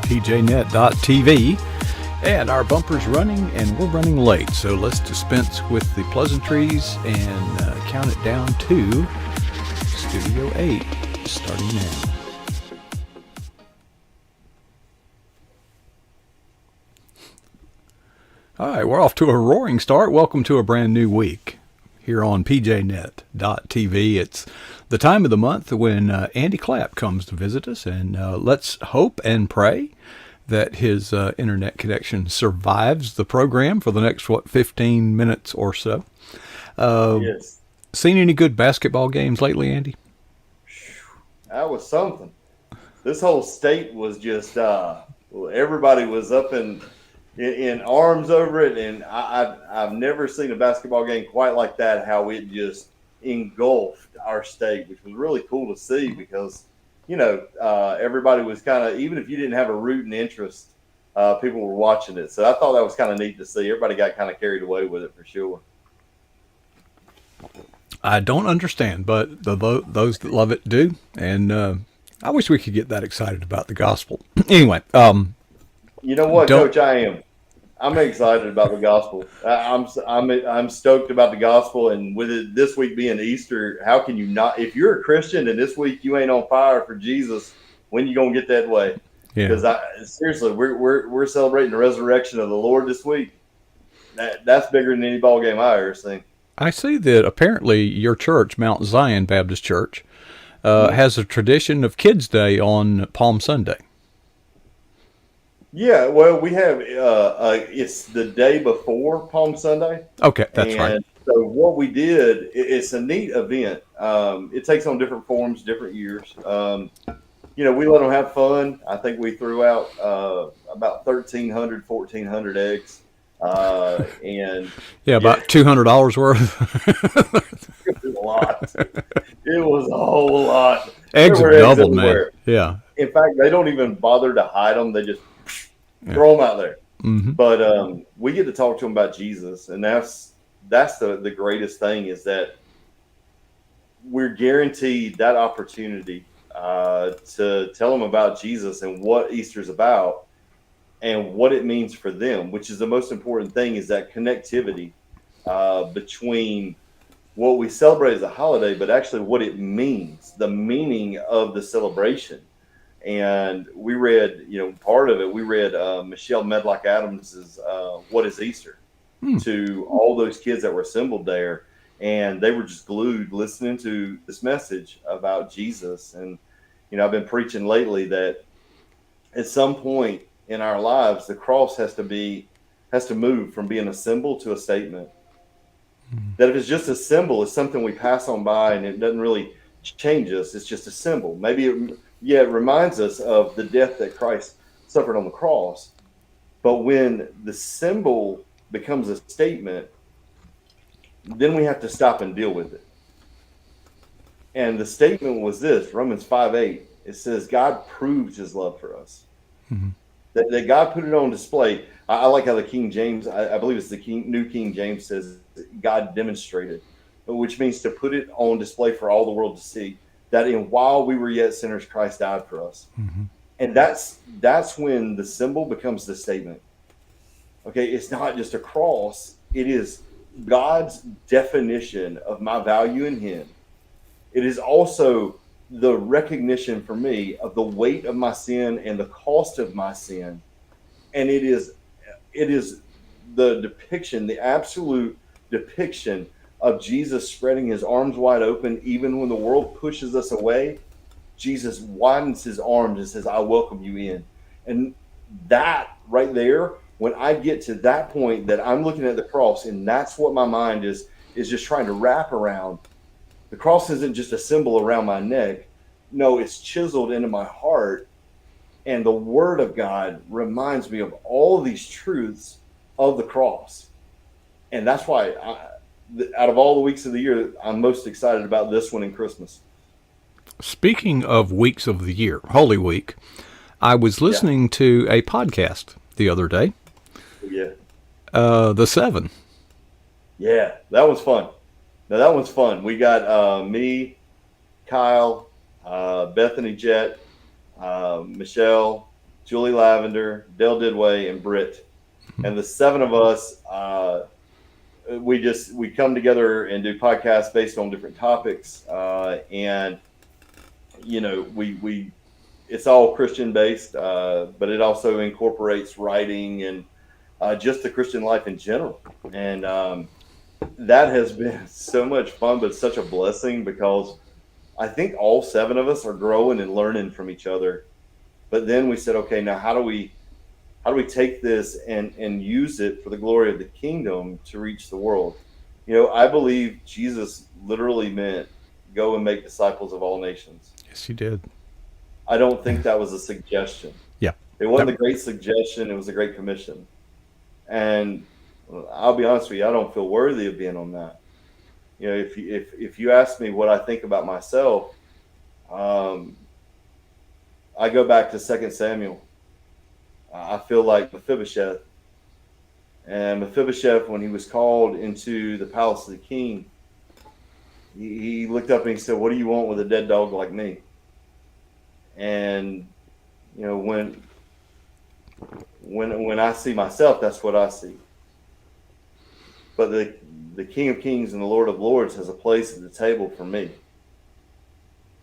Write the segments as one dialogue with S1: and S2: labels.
S1: pjnet.tv. And our bumper's running, and we're running late, so let's dispense with the pleasantries and count it down to Studio 8, starting now. All right, we're off to a roaring start. Welcome to a brand new week here on pjnet.tv. It's the time of the month when Andy Clapp comes to visit us, and let's hope and pray that his internet connection survives the program for the next, 15 minutes or so.
S2: Yes.
S1: Seen any good basketball games lately, Andy?
S2: That was something. This whole state was just, everybody was up in arms over it, and I've never seen a basketball game quite like that, how it just engulfed our state, which was really cool to see because everybody was kind of, even if you didn't have a rooting interest, people were watching it. So I thought that was kind of neat to see. Everybody got kind of carried away with it for sure.
S1: I don't understand, but those that love it do. And I wish we could get that excited about the gospel. Anyway.
S2: You know what, Coach? I'm excited about the gospel. I'm stoked about the gospel, and with it this week being Easter, how can you not? If you're a Christian and this week you ain't on fire for Jesus, when you gonna get that way? Because seriously, we're celebrating the resurrection of the Lord this week. That's bigger than any ball game I ever seen.
S1: I see that apparently your church, Mount Zion Baptist Church, has a tradition of Kids Day on Palm Sunday.
S2: Yeah, well, we have it's the day before Palm Sunday.
S1: Okay, that's right.
S2: So what we did, it's a neat event. It takes on different forms, different years. We let them have fun. I think we threw out about 1,300, 1,400 eggs. And
S1: about $200 worth.
S2: It was a lot. It was a whole lot.
S1: Eggs have doubled, man. Yeah.
S2: In fact, they don't even bother to hide them. They just throw them out there.
S1: Mm-hmm.
S2: But we get to talk to them about Jesus, and that's the greatest thing, is that we're guaranteed that opportunity to tell them about Jesus and what Easter's about and what it means for them, which is the most important thing, is that connectivity between what we celebrate as a holiday, but actually what it means, the meaning of the celebration. And we read, part of it, we read Michelle Medlock Adams's What is Easter to all those kids that were assembled there. And they were just glued listening to this message about Jesus. And, I've been preaching lately that at some point in our lives, the cross has to move from being a symbol to a statement. That if it's just a symbol, it's something we pass on by and it doesn't really change us. It's just a symbol. Maybe it reminds us of the death that Christ suffered on the cross. But when the symbol becomes a statement, then we have to stop and deal with it. And the statement was this, Romans 5:8. It says, God proved his love for us.
S1: Mm-hmm.
S2: That God put it on display. I like how the King James, I believe it's the New King James, says God demonstrated, which means to put it on display for all the world to see, that while we were yet sinners, Christ died for us.
S1: Mm-hmm.
S2: And that's when the symbol becomes the statement. Okay, it's not just a cross. It is God's definition of my value in him. It is also the recognition for me of the weight of my sin and the cost of my sin. And it is the depiction, the absolute depiction of Jesus spreading his arms wide open. Even when the world pushes us away, Jesus widens his arms and says, I welcome you in. And that right there, when I get to that point that I'm looking at the cross, and that's what my mind is just trying to wrap around. The cross isn't just a symbol around my neck. No, it's chiseled into my heart. And the word of God reminds me of all of these truths of the cross. And that's why out of all the weeks of the year, I'm most excited about this one in Christmas.
S1: Speaking of weeks of the year, Holy Week, I was listening to a podcast the other day.
S2: Yeah.
S1: The 7.
S2: Yeah, that was fun. Now that one's fun. We got me, Kyle, Bethany Jett, Michelle, Julie Lavender, Dale Didway, and Britt. And the seven of us, we come together and do podcasts based on different topics, and we it's all Christian based, but it also incorporates writing and just the Christian life in general. And that has been so much fun, but such a blessing because I think all seven of us are growing and learning from each other. But then we said, okay, now how do we take this and use it for the glory of the kingdom to reach the world? I believe Jesus literally meant go and make disciples of all nations.
S1: Yes, he did.
S2: I don't think
S1: Yeah.
S2: that was a suggestion.
S1: Yeah.
S2: It wasn't
S1: That,
S2: a great suggestion. It was a great commission. And I'll be honest with you, I don't feel worthy of being on that. If you ask me what I think about myself, um, I go back to Second Samuel. I feel like Mephibosheth, and Mephibosheth, when he was called into the palace of the king, he looked up and he said, "What do you want with a dead dog like me?" And when I see myself, that's what I see. But the King of Kings and the Lord of Lords has a place at the table for me.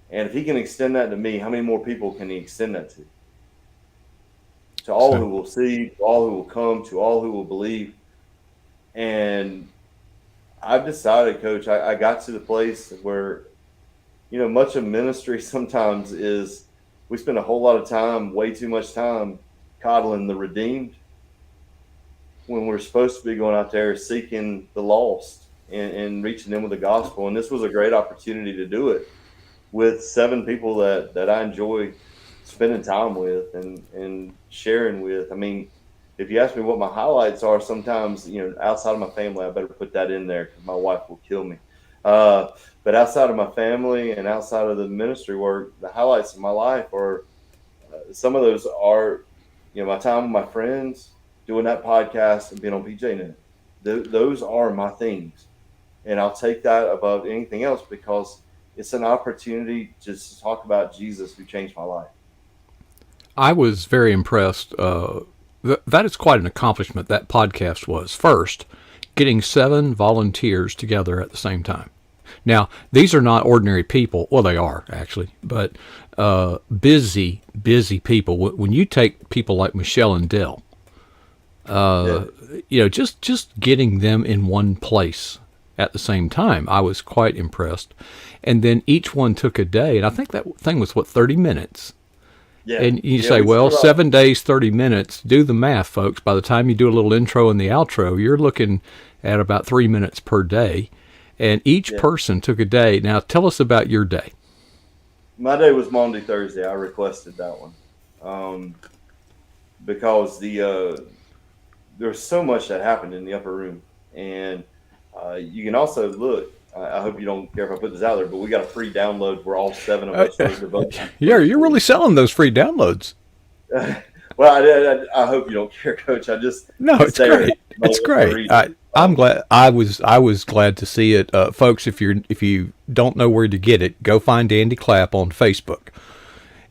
S2: And if he can extend that to me, how many more people can he extend that to? To all
S1: so
S2: who will see, to all who will come, to all who will believe. And I've decided, Coach, I got to the place where, much of ministry sometimes is we spend a whole lot of time, way too much time, coddling the redeemed when we're supposed to be going out there seeking the lost and reaching them with the gospel. And this was a great opportunity to do it with seven people that I enjoy spending time with and sharing with. I mean, if you ask me what my highlights are, sometimes, outside of my family, I better put that in there because my wife will kill me. But outside of my family and outside of the ministry work, the highlights of my life are some of those are, my time with my friends, doing that podcast and being on PJNet. Those are my things. And I'll take that above anything else because it's an opportunity just to talk about Jesus who changed my life.
S1: I was very impressed. That is quite an accomplishment. That podcast was first getting seven volunteers together at the same time. Now, these are not ordinary people. Well, they are actually, but busy, busy people. When you take people like Michelle and Dell,
S2: Yeah.
S1: just getting them in one place at the same time, I was quite impressed. And then each one took a day, and I think that thing was 30 minutes.
S2: Yeah.
S1: And you
S2: Yeah.
S1: say,
S2: We
S1: well,
S2: start off.
S1: 7 days, 30 minutes. Do the math, folks. By the time you do a little intro and the outro, you're looking at about 3 minutes per day. And each
S2: Yeah.
S1: person took a day. Now, tell us about your day.
S2: My day was Monday, Thursday. I requested that one because there's so much that happened in the upper room. And you can also look. I hope you don't care if I put this out there, but we got a free download where all seven of
S1: Uh,
S2: us wrote devotions for
S1: yeah,
S2: each
S1: you're really
S2: week.
S1: selling those free downloads.
S2: Well, I hope you don't care, Coach.
S1: No,
S2: It's
S1: it's
S2: there.
S1: great. It's
S2: I
S1: great.
S2: read it.
S1: I'm glad. I was glad to see it, folks. If you don't know where to get it, go find Andy Clapp on Facebook,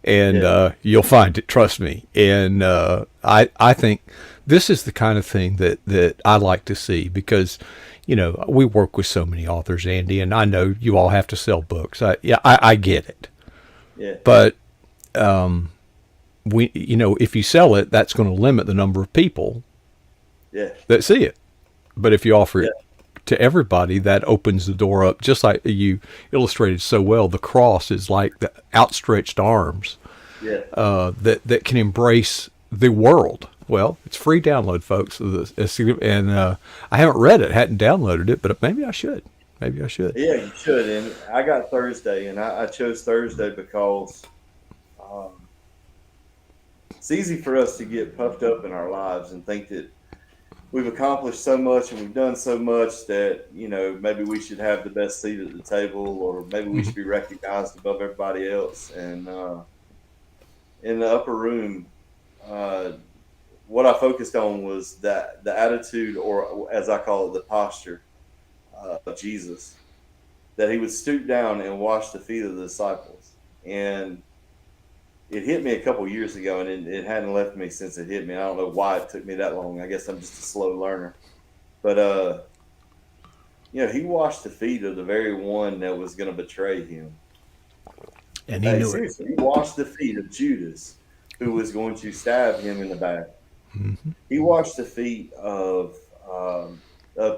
S1: and
S2: Yeah,
S1: you'll find it. Trust me. And I think this is the kind of thing that I like to see because we work with so many authors, Andy, and I know you all have to sell books. I get it,
S2: yeah,
S1: but if you sell it, that's going to limit the number of people
S2: yeah,
S1: that see it. But if you offer
S2: yeah,
S1: it to everybody, that opens the door up. Just like you illustrated so well, the cross is like the outstretched arms
S2: yeah.
S1: that can embrace the world. Well, it's free download, folks. And I haven't read it, hadn't downloaded it, but maybe I should. Maybe I should.
S2: Yeah, you should. And I got Thursday, and I chose Thursday because um, it's easy for us to get puffed up in our lives and think that we've accomplished so much and we've done so much that maybe we should have the best seat at the table, or maybe we should be recognized above everybody else. And in the upper room, uh, what I focused on was that the attitude, or as I call it, the posture of Jesus, that he would stoop down and wash the feet of the disciples. And it hit me a couple years ago, and it hadn't left me since it hit me. I don't know why it took me that long. I guess I'm just a slow learner. But he washed the feet of the very one that was going to betray him.
S1: And he knew
S2: seriously, he washed the feet of Judas, who was going to stab him in the back.
S1: Mm-hmm.
S2: He washed the feet of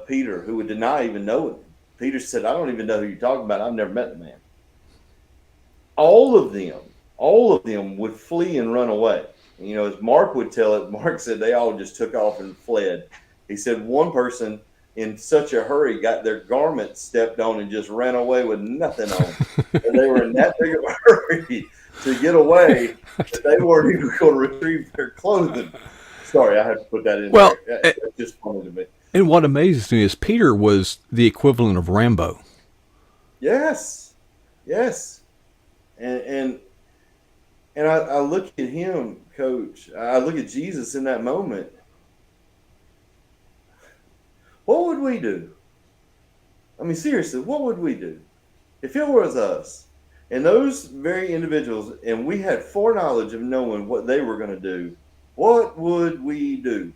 S2: Peter, who would deny even knowing him. Peter said, "I don't even know who you're talking about. I've never met the man." All of them would flee and run away. And, as Mark would tell it, Mark said they all just took off and fled. He said one person in such a hurry got their garments stepped on and just ran away with nothing on. And they were in that big of a hurry to get away that they weren't even going to retrieve their clothing. Sorry, I had to put that in there. It's just funny to me.
S1: And what amazes me is Peter was the equivalent of Rambo.
S2: Yes. And I look at him, Coach. I look at Jesus in that moment. What would we do? I mean, seriously, what would we do if it was us and those very individuals, and we had foreknowledge of knowing what they were going to do? What would we do?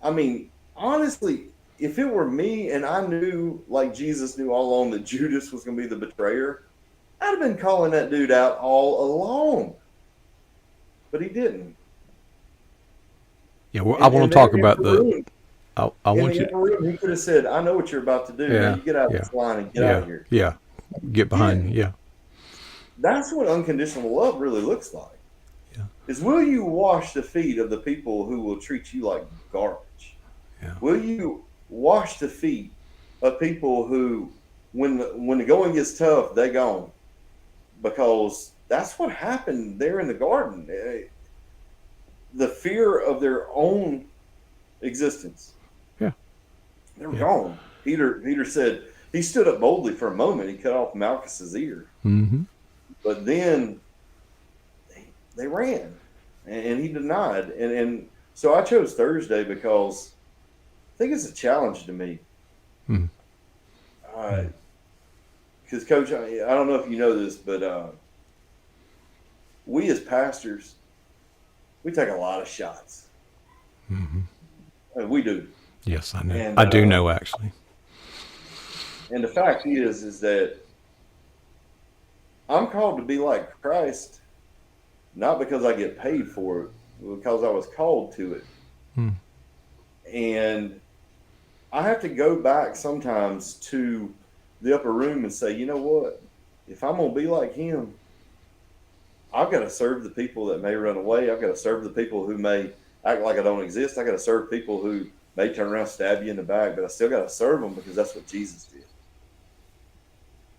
S2: I mean, honestly, if it were me and I knew, like Jesus knew all along, that Judas was going to be the betrayer, I'd have been calling that dude out all along. But he didn't.
S1: Yeah, well, I want to talk about the. I want you.
S2: He could have said, "I know what you're about to do.
S1: Yeah,
S2: man. You get out of this line and get out of here."
S1: Yeah, get behind. Yeah.
S2: That's what unconditional love really looks like. Yeah. Is will you wash the feet of the people who will treat you like garbage?
S1: Yeah.
S2: Will you wash the feet of people who, when the going gets tough, they gone? Because that's what happened there in the garden. The fear of their own existence.
S1: Yeah.
S2: They were gone. Peter said, he stood up boldly for a moment. He cut off Malchus's ear.
S1: Mm-hmm.
S2: But then they ran, and he denied. And so I chose Thursday because I think it's a challenge to me. Because, Coach, I don't know if you know this, but we as pastors, we take a lot of shots.
S1: Mm-hmm.
S2: I mean, we do.
S1: Yes, I know.
S2: And,
S1: I do know, actually.
S2: And the fact is that I'm called to be like Christ, not because I get paid for it, but because I was called to it. And I have to go back sometimes to the upper room and say, you know what? If I'm going to be like him, I've got to serve the people that may run away. I've got to serve the people who may act like I don't exist. I've got to serve people who may turn around and stab you in the back, but I still got to serve them because that's what Jesus did.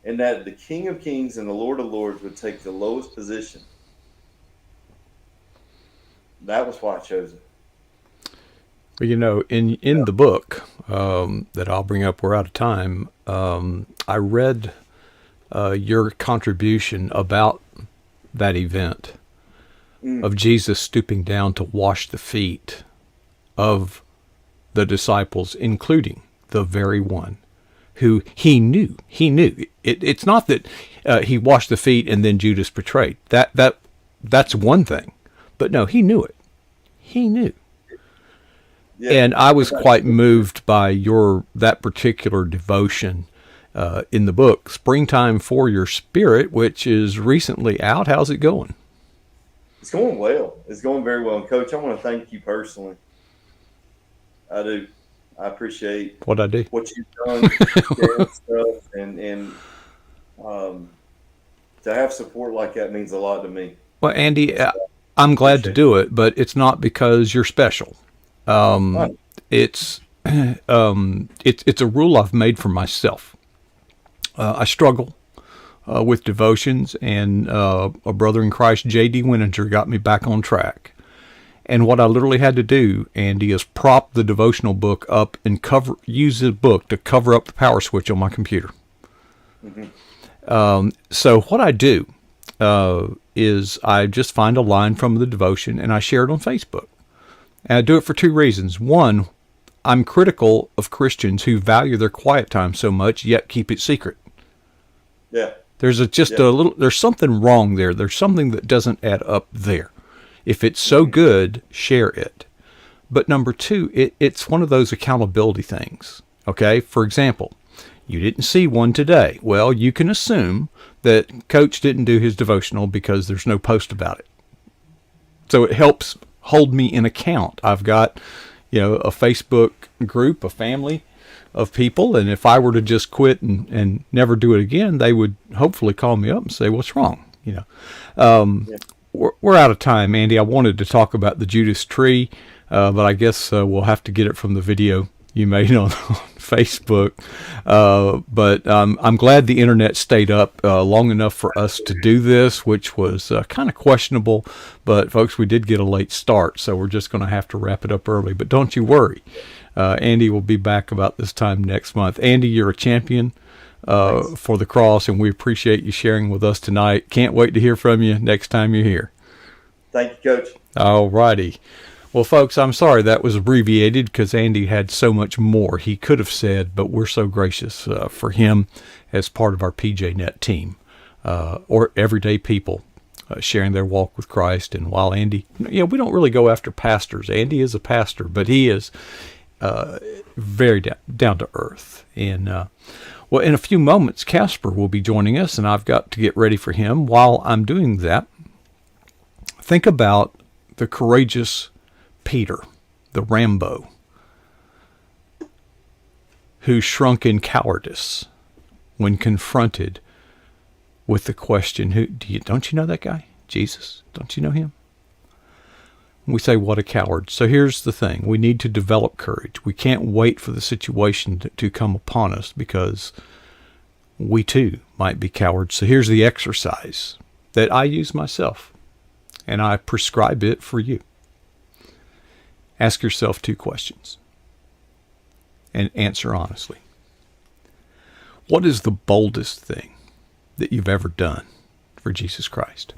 S2: And that the King of Kings and the Lord of Lords would take the lowest position. That was why I chose it.
S1: Well, in the book that I'll bring up, we're out of time, I read your contribution about that event of Jesus stooping down to wash the feet of the disciples, including the very one who he knew. It's not that he washed the feet and then Judas betrayed. That's one thing. But no, he knew it. He knew. Yeah, and I was quite moved by that particular devotion in the book, Springtime for Your Spirit, which is recently out. How's it going?
S2: It's going well. It's going very well. And Coach, I want to thank you personally. I do. I appreciate
S1: what I do,
S2: what you've done, sharing stuff, and to have support like that means a lot to me.
S1: Well, Andy, I'm glad to do it, but it's not because you're special. It's a rule I've made for myself. I struggle with devotions, and a brother in Christ, J.D. Winninger, got me back on track. And what I literally had to do, Andy, is prop the devotional book up and use the book to cover up the power switch on my computer. Mm-hmm. So what I do is I just find a line from the devotion and I share it on Facebook. And I do it for two reasons. One, I'm critical of Christians who value their quiet time so much yet keep it secret.
S2: Yeah.
S1: There's there's something wrong there. There's something that doesn't add up there. If it's so good, share it. But number two, it's one of those accountability things. Okay? For example, you didn't see one today. Well, you can assume that Coach didn't do his devotional because there's no post about it. So it helps hold me in account. I've got, a Facebook group, a family of people, and if I were to just quit and never do it again, they would hopefully call me up and say, what's wrong? We're out of time, Andy. I wanted to talk about the Judas tree, but I guess we'll have to get it from the video you made on Facebook. But I'm glad the internet stayed up long enough for us to do this, which was kind of questionable. But folks, we did get a late start, so we're just going to have to wrap it up early. But don't you worry. Andy will be back about this time next month. Andy, you're a champion for the cross, and we appreciate you sharing with us tonight. Can't wait to hear from you next time you're here.
S2: Thank you, Coach.
S1: All righty. Well, folks, I'm sorry that was abbreviated because Andy had so much more he could have said, but we're so gracious for him as part of our PJNet team, or everyday people sharing their walk with Christ. And while Andy, we don't really go after pastors. Andy is a pastor, but he is very down to earth. And well, in a few moments, Casper will be joining us, and I've got to get ready for him. While I'm doing that, think about the courageous Peter, the Rambo, who shrunk in cowardice when confronted with the question, don't you know that guy? Jesus, don't you know him? We say, what a coward. So here's the thing. We need to develop courage. We can't wait for the situation to come upon us because we too might be cowards. So here's the exercise that I use myself, and I prescribe it for you. Ask yourself 2 questions and answer honestly. What is the boldest thing that you've ever done for Jesus Christ?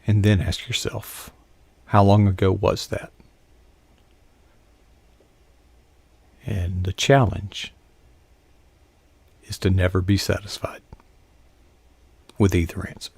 S1: And then ask yourself, how long ago was that? And the challenge is to never be satisfied with either answer.